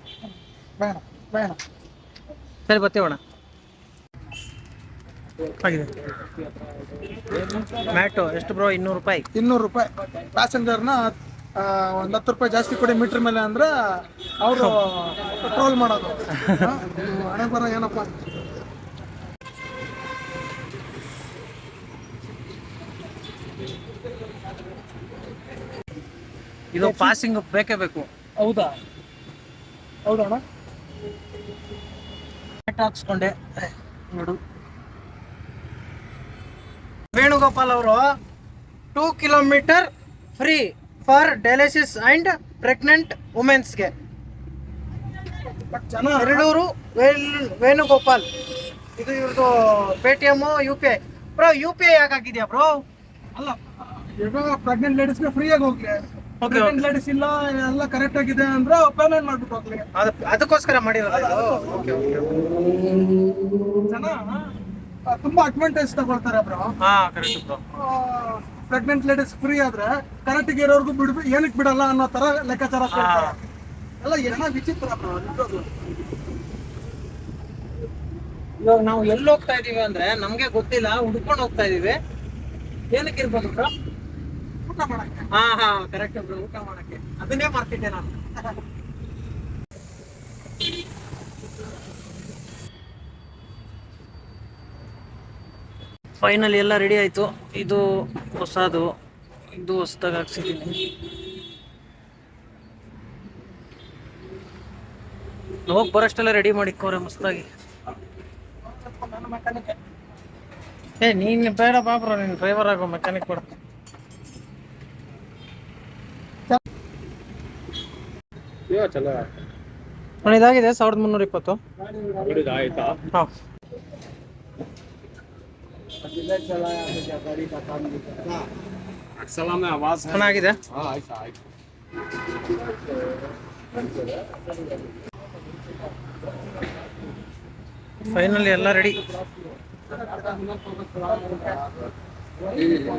ಬೇಡ ಸರಿ ಬರ್ತೀವಣ್ಣ. ಆಗಿದೆ ಮ್ಯಾಟು ಎಷ್ಟು ಬ್ರೋ? 200 ರೂಪಾಯಿ. 200 ರೂಪಾಯಿ. ಪ್ಯಾಸೆಂಜರ್ನ ಒಂದು 10 ರೂಪಾಯಿ ಜಾಸ್ತಿ ಕೊಡಿ ಮೀಟ್ರ್ ಮೇಲೆ ಅಂದ್ರೆ ಅವರು ಟ್ರೋಲ್ ಮಾಡೋದು. ಹಣೆ ಬರ ಏನಪ್ಪ. ಇದು ಪಾಸಿಂಗ್ ಬೇಕೇ ಬೇಕು. ಹೌದಾ ಹೌದಣ್ಣ. ಹಾಕ್ಸ್ಕೊಂಡೆ ನೋಡು. ವೇಣುಗೋಪಾಲ್ ಅವರು 2 kilometre free for dialysis and pregnant ವುಮೆನ್ಸ್ಗೆ. ಬಟ್ ಜನ ಎರಡೂರು ವೇಣುಗೋಪಾಲ್. ಇದು ಇವ್ರದ್ದು ಪೇಟಿಎಮ್ UPI. ಬ್ರೋ UPI ಯಾಕೆ ಹಾಕಿದ್ಯಾ ಬ್ರೋ? ಅಲ್ಲ ಈಗ ಪ್ರೆಗ್ನೆಂಟ್ ಲೇಡೀಸ್ಗೆ ಫ್ರೀಯಾಗಿ ಹೋಗ್ಲಿ. ಪ್ರೆಗ್ನೆಂಟ್ ಲೇಡೀಸ್ ಇಲ್ಲ ಎಲ್ಲ ಕರೆಕ್ಟ್ ಆಗಿದೆ ಅಂದ್ರೆ ಪೇಮೆಂಟ್ ಮಾಡ್ಬಿಟ್ಟು ಹೋಗ್ಲಿ. ಅದಕ್ಕೋಸ್ಕರ ಮಾಡಿರೋದು. ಜನ ತುಂಬಾ ಅಡ್ವಾಂಟೇಜ್ ತಗೊಳ್ತಾರೆ ಬ್ರೋ. ಹಾ correct bro. Pregnant ladies free ಆದ್ರೆ ಕರೆಕ್ಟ್ ಇರೋರ್ಗು ಏನಕ್ಕೆ ಬಿಡಲ್ಲ ಅನ್ನೋ ತರ ಲೆಕ್ಕಾಚಾರ ಕೊಡ್ತಾರೆ. ಎಲ್ಲ ಏನೋ ವಿಚಿತ್ರ ಬ್ರೋ. ಇವಾಗ ನಾವು ಎಲ್ಲಿ ಹೋಗ್ತಾ ಇದೀವಿ ಅಂದ್ರೆ ನಮ್ಗೆ ಗೊತ್ತಿಲ್ಲ, ಹುಡ್ಕೊಂಡು ಹೋಗ್ತಾ ಇದೀವಿ. ಏನಕ್ಕೆ ಇರ್ಬೋದು ಬ್ರೋ? ಊಟ ಮಾಡಕ್ಕೆ. ಹಾ ಕರೆಕ್ಟ್ ಬ್ರೋ, ಊಟ ಮಾಡಕ್ಕೆ. ಅದನ್ನೇ ಮಾಡ್ತಿದ್ದೆ ನಾನು. ಫೈನಲಿ ಎಲ್ಲ ರೆಡಿ ಆಯ್ತು. ಇದು ಹೊಸದು, ಇದು ಹೊಸದಾಗಿ ಹಾಕ್ಸಿದ್ದೀನಿ. ಹೋಗಿ ಬರೋಷ್ಟೆಲ್ಲ ರೆಡಿ ಮಾಡಿಕೋರೆ ಮಸ್ತಾಗಿ. ನೀನ್ ಬೇಡ ಬಾಬ್ರ, ನೀನ್ ಡ್ರೈವರ್ ಆಗೋ, ಮೆಕ್ಯಾನಿಕ್ ಬೇಡ. ಇದಾಗಿದೆ 1320. ಹಾಂ ಚೆನ್ನಾಗಿದೆ. ಫೈನಲಿ ಎಲ್ಲ ರೆಡಿ.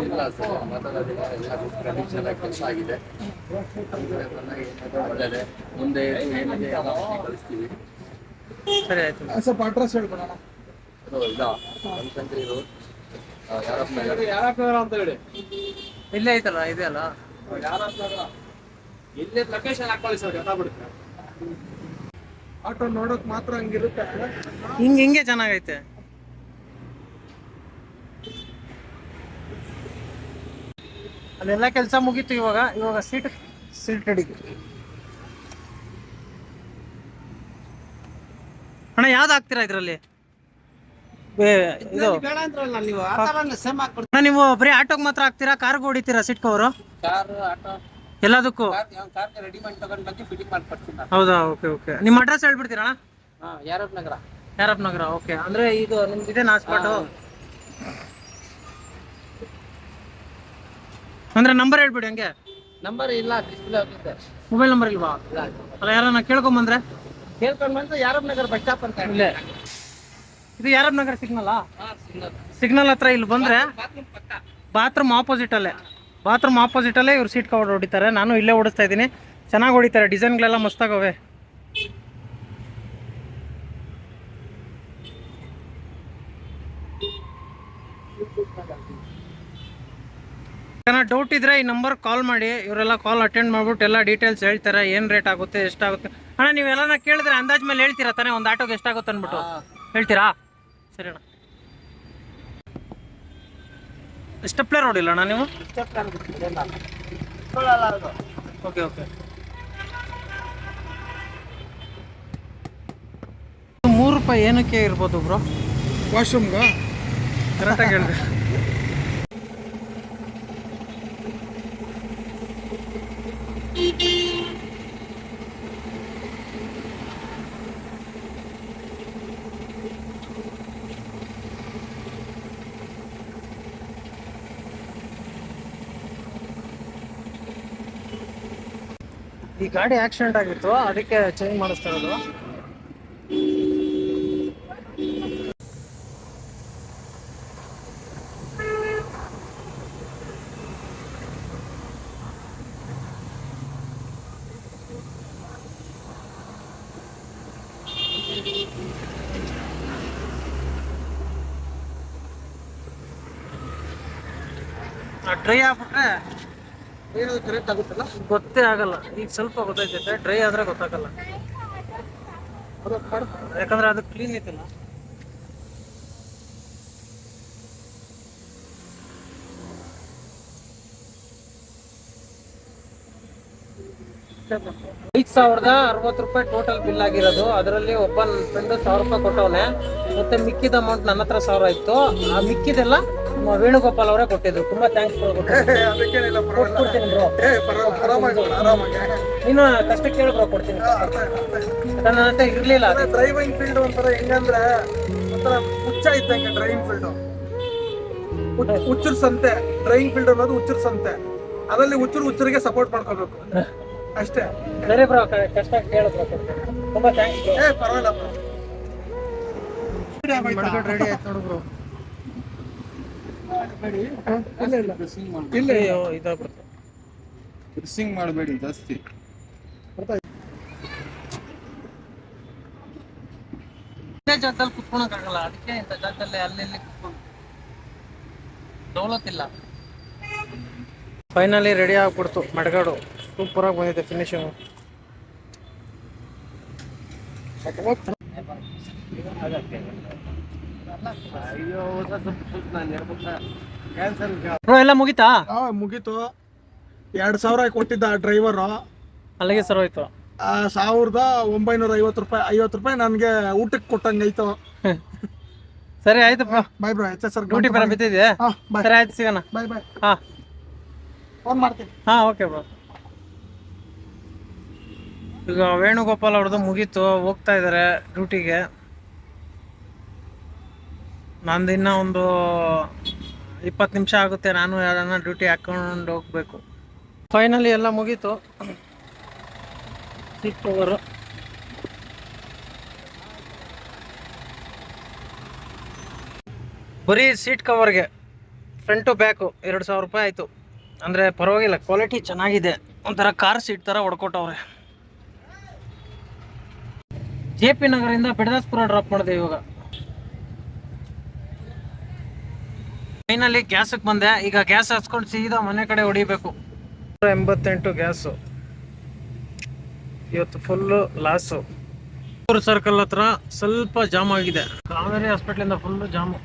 ಇಲ್ಲ ಸರ್, ಮಾತಾಡೋದಿಲ್ಲ. ಎಲ್ಲ ಕಂಡೀಷನ್ ಆಗಿ ಕೆಲಸ ಆಗಿದೆ. ಒಳ್ಳೆಯದೇ. ಮುಂದೆ ಏನಿದೆ ಎಲ್ಲ ಕಳಿಸ್ತೀವಿ. ಸರಿ ಆಯ್ತು. ಸ್ವಲ್ಪ ಅಡ್ರೆಸ್ ಹೇಳ್ಬಿಡೋಣ. ಇದಾ ಬನಶಂಕರಿ ರೋಡ್, ಯಾರಪ್ಪ ನಗರ. ಯಾರಪ್ಪ ಅಂತ ಹೇಳಿ. ಇಲ್ಲೇ ಐತಲ್ಲ, ಇದೆ ಅಲ್ಲ. ಇಲ್ಲೇ ಲೊಕೇಶನ್ ಹಾಕೊಳ್ಳಿ ಸರ್, ಗೊತ್ತಾಗ್ಬಿಡುತ್ತೆ. ಆಟೋ ನೋಡೋಕ್ ಮಾತ್ರ ಹಂಗಿರುತ್ತೆ. ಹಿಂಗೆ ಚೆನ್ನಾಗೈತೆ. ಅಲ್ಲೆಲ್ಲ ಕೆಲಸ ಮುಗೀತು. ಇವಾಗ ಸೀಟ್ ರೆಡಿ. ಅಣ್ಣ ಯಾವ್ದು ಹಾಕ್ತೀರಾ ಇದರಲ್ಲಿ? ಇದು ಅಣ್ಣ, ನೀವು ಬರೀ ಆಟೋಗೆ ಮಾತ್ರ ಹಾಕ್ತೀರಾ, ಕಾರ್ಗೆ ಹೊಡಿತೀರಾ ಸೀಟ್ ಕವರು? ಎಲ್ಲದಕ್ಕೂ? ಹೌದಾ, ಓಕೆ ಓಕೆ. ನಿಮ್ಮ ಅಡ್ರೆಸ್ ಹೇಳ್ಬಿಡ್ತೀರಾ ಅಣ್ಣ? ಯಾರಪ್ಪ ನಗರ. ಓಕೆ, ಅಂದ್ರೆ ಇದು ನಿಮ್ದು ಇದೆ ಸ್ಪಾಟು? ಅಂದ್ರೆ ನಂಬರ್ ಹೇಳ್ಬಿಡಿ ಹಂಗೆ. ನಂಬರ್ ಇಲ್ಲ, ಮೊಬೈಲ್ ನಂಬರ್ ಇಲ್ವಾ? ಅಲ್ಲ, ಯಾರನ್ನ ಕೇಳ್ಕೊಂಬಂದ್ರೆ? ಕೇಳ್ಕೊಂಡ್ಬಂದು ಯಾರಪ್ಪ ನಗರ ಬಸ್ ಸ್ಟಾಪ್ ಅಂತ ಇಲ್ಲೇ ಇದು ಯಾರಪ್ಪ ನಗರ ಸಿಗ್ನಲ್ ಹತ್ರ ಇಲ್ಲಿ ಬಂದ್ರೆ ಬಾತ್ರೂಮ್ ಆಪೋಸಿಟ್ ಅಲ್ಲೇ ಇವ್ರು ಸೀಟ್ ಕವರ್ ಹೊಡಿತಾರೆ. ನಾನು ಇಲ್ಲೇ ಓಡಿಸ್ತಾ ಇದ್ದೀನಿ. ಚೆನ್ನಾಗಿ ಹೊಡಿತಾರೆ, ಡಿಸೈನ್ಗಳೆಲ್ಲ ಮಸ್ತಾಗವೆ. ಡೌಟ್ ಇದ್ರೆ ಈ ನಂಬರ್ ಕಾಲ್ ಮಾಡಿ. ಇವರೆಲ್ಲ ಕಾಲ್ ಅಟೆಂಡ್ ಮಾಡ್ಬಿಟ್ಟು ಎಲ್ಲ ಡೀಟೇಲ್ಸ್ ಹೇಳ್ತಾರೆ, ಏನು ರೇಟ್ ಆಗುತ್ತೆ, ಎಷ್ಟಾಗುತ್ತೆ. ಅಣ್ಣ, ನೀವೆಲ್ಲ ಕೇಳಿದ್ರೆ ಅಂದಾಜ್ ಮೇಲೆ ಹೇಳ್ತೀರಾ ತಾನೇ? ಒಂದು ಆಟೋಗೆ ಎಷ್ಟಾಗುತ್ತೆ ಅಂದ್ಬಿಟ್ಟು ಹೇಳ್ತೀರಾ? ಸರಿ ಅಣ್ಣ. ಸ್ಟೆಪ್ಲರ್ ನೋಡಿಲ್ಲ ಅಣ್ಣ ನೀವು? Okay okay. 3 ರೂಪಾಯಿ ಏನಕ್ಕೆ ಇರ್ಬೋದು ಬ್ರೋ? ವಾಶ್ರೂಮ್ಗ ಕರೆಕ್ಟಾಗಿ ಹೇಳಿದೆ. ಈ ಗಾಡಿ ಆಕ್ಸಿಡೆಂಟ್ ಆಗಿತ್ತು, ಅದಕ್ಕೆ ಚೇಂಜ್ ಮಾಡಿಸ್ತಾ ಇರೋದು. ಡ್ರೈ ಆಗ್ಬಿಟ್ರೆ ಕರೆಕ್ಟ್ ಆಗುತ್ತಲ್ಲ. ಗೊತ್ತೇ ಆಗಲ್ಲ. ಈಗ ಸ್ವಲ್ಪ ಗೊತ್ತೈತೈತೆ, ಡ್ರೈ ಆದ್ರೆ ಗೊತ್ತಾಗಲ್ಲ. ಯಾಕಂದ್ರೆ ಅದು ಕ್ಲೀನ್ ಐತಲ್ಲ. ₹5,060 ಟೋಟಲ್ ಬಿಲ್ ಆಗಿರೋದು. ಅದರಲ್ಲಿ ಒಬ್ಬ ನನ್ನ ಫ್ರೆಂಡ್ ₹1,000 ಕೊಟ್ಟವನೆ. ಮತ್ತೆ ಮಿಕ್ಕಿದ ಅಮೌಂಟ್ ನನ್ನ ಹತ್ರ 1,000 ಇತ್ತು. ಆ ಮಿಕ್ಕಿದೆಲ್ಲ ನಮ್ಮ ವೇಣುಗೋಪಾಲ್ ಅವರೇ ಕೊಟ್ಟಿದ್ರು. ತುಂಬಾ ಥ್ಯಾಂಕ್ಸ್ ಅದಕ್ಕೇನಿಲ್ಲ, ಕೊಡ್ತೀನಿ ಬ್ರೋ. ಆರಾಮಾಗಿ. ನೀನು ಕಷ್ಟಕ್ಕೆ ಕೇಳಿ ಬ್ರೋ, ಕೊಡ್ತೀನಿ. ಯಾಕಂದ್ರೆ ನನ್ನ ಹತ್ರ ಇರ್ಲಿಲ್ಲ. ಡ್ರೈವಿಂಗ್ ಫೀಲ್ಡ್ ಒಂಥರ ಹೆಂಗಂದ್ರೆ ಒಂಥರ ಹುಚ್ಚ ಇದ್ದಂಗೆ. ಡ್ರೈವಿಂಗ್ ಫೀಲ್ಡ್ ಹುಚ್ಚರ ಸಂತೆ. ಡ್ರೈವಿಂಗ್ ಫೀಲ್ಡ್ ಅನ್ನೋದು ಹುಚ್ಚರ ಸಂತೆ. ಅದರಲ್ಲಿ ಹುಚ್ಚರಿಗೆ ಸಪೋರ್ಟ್ ಮಾಡ್ಕೋಬೇಕು ಅಷ್ಟೇ. ಸರಿ ಬ್ರೋ, ಕಷ್ಟ ಕೇಳಿ ಬ್ರೋ, ಕೊಡ್ತೀನಿ. ತುಂಬಾ ಥ್ಯಾಂಕ್ಸ್. ಪರವಾಗಿಲ್ಲ ಬ್ರೋ. ರೆಡಿ ಆಯ್ತು ನೋಡು ಬ್ರೋ. ಇಲ್ಲ ಇದಾಗ್ಬಿಡುತ್ತೆ. ಮಿಕ್ಸಿಂಗ್ ಮಾಡಬೇಡಿ ಜಾಸ್ತಿ. ಇದೇ ಜಾಗದಲ್ಲಿ ಕುತ್ಕೊಳಕ್ಕಾಗಲ್ಲ, ಅದಕ್ಕೆ ಇಂಥ ಜಾಗದಲ್ಲಿ ಅಲ್ಲಿ ಕುತ್ಕೊಂಡು ಸವಲತ್ತಿಲ್ಲ. ಫೈನಲಿ ರೆಡಿ ಆಗ್ಬಿಡ್ತು ಮಡಗಾಡು. ಸೂಪರ್ ಆಗಿ ಬಂದಿದೆ ಫಿನಿಶಿಂಗ್. ಬ್ರೋ ಎಲ್ಲ ಮುಗೀತಾ? ಮುಗೀತು. 2,000 ಕೊಟ್ಟಿದ್ದ ಡ್ರೈವರ್. ಅಲ್ಲಿಗೆ ಸರ್ ಹೋಯ್ತು. ₹1,950. ₹50 ನನಗೆ ಊಟಕ್ಕೆ ಕೊಟ್ಟಂಗೈತು. ಸರಿ ಆಯ್ತು bro. Bye bro. Sir duty ಬರ ಬಿದ್ದಿದೆ. ಸರಿ ಆಯ್ತು, ಸಿಗೋಣ. ಬಾಯ್ ಬಾಯ್. ಹಾ, ಫೋನ್ ಮಾಡ್ತೀನಿ. Okay bro. ಈಗ ವೇಣುಗೋಪಾಲ್ ಅವ್ರದ್ದು ಮುಗೀತು, ಹೋಗ್ತಾ ಇದ್ದಾರೆ ಡ್ಯೂಟಿಗೆ. ನಂದು ಇನ್ನೂ ಒಂದು 20 ನಿಮಿಷ ಆಗುತ್ತೆ. ನಾನು ಯಾರನ್ನ ಡ್ಯೂಟಿ ಹಾಕೊಂಡು ಹೋಗ್ಬೇಕು. ಫೈನಲಿ ಎಲ್ಲ ಮುಗೀತು. Seat cover. ಬರೀ ಸೀಟ್ ಕವರ್ಗೆ ಫ್ರಂಟ್ ಟು ಬ್ಯಾಕು 2,000 ರೂಪಾಯಿ ಆಯಿತು. ಅಂದರೆ ಪರವಾಗಿಲ್ಲ, ಕ್ವಾಲಿಟಿ ಚೆನ್ನಾಗಿದೆ. ಒಂಥರ ಕಾರ್ ಸೀಟ್ ಥರ ಹೊಡ್ಕೊಟ್ಟವ್ರೆ. JP ನಗರದಿಂದ ಬಿಡದಾಸ್ಪುರ ಡ್ರಾಪ್ ಮಾಡಿದೆ ಇವಾಗ. ಫೈನಲಿ ಗ್ಯಾಸಕ್ಕೆ ಬಂದೆ. ಈಗ ಗ್ಯಾಸ್ ಹಚ್ಕೊಂಡು ಸೀದಾ ಮನೆ ಕಡೆ ಹೊಡಿಬೇಕು. 188 ಗ್ಯಾಸು. ಇವತ್ತು ಫುಲ್ಲು ಲಾಸು. ಸರ್ಕಲ್ ಹತ್ರ ಸ್ವಲ್ಪ ಜಾಮ್ ಆಗಿದೆ. ಕಾವೇರಿ ಹಾಸ್ಪಿಟ್ಲಿಂದ ಫುಲ್ಲು ಜಾಮು.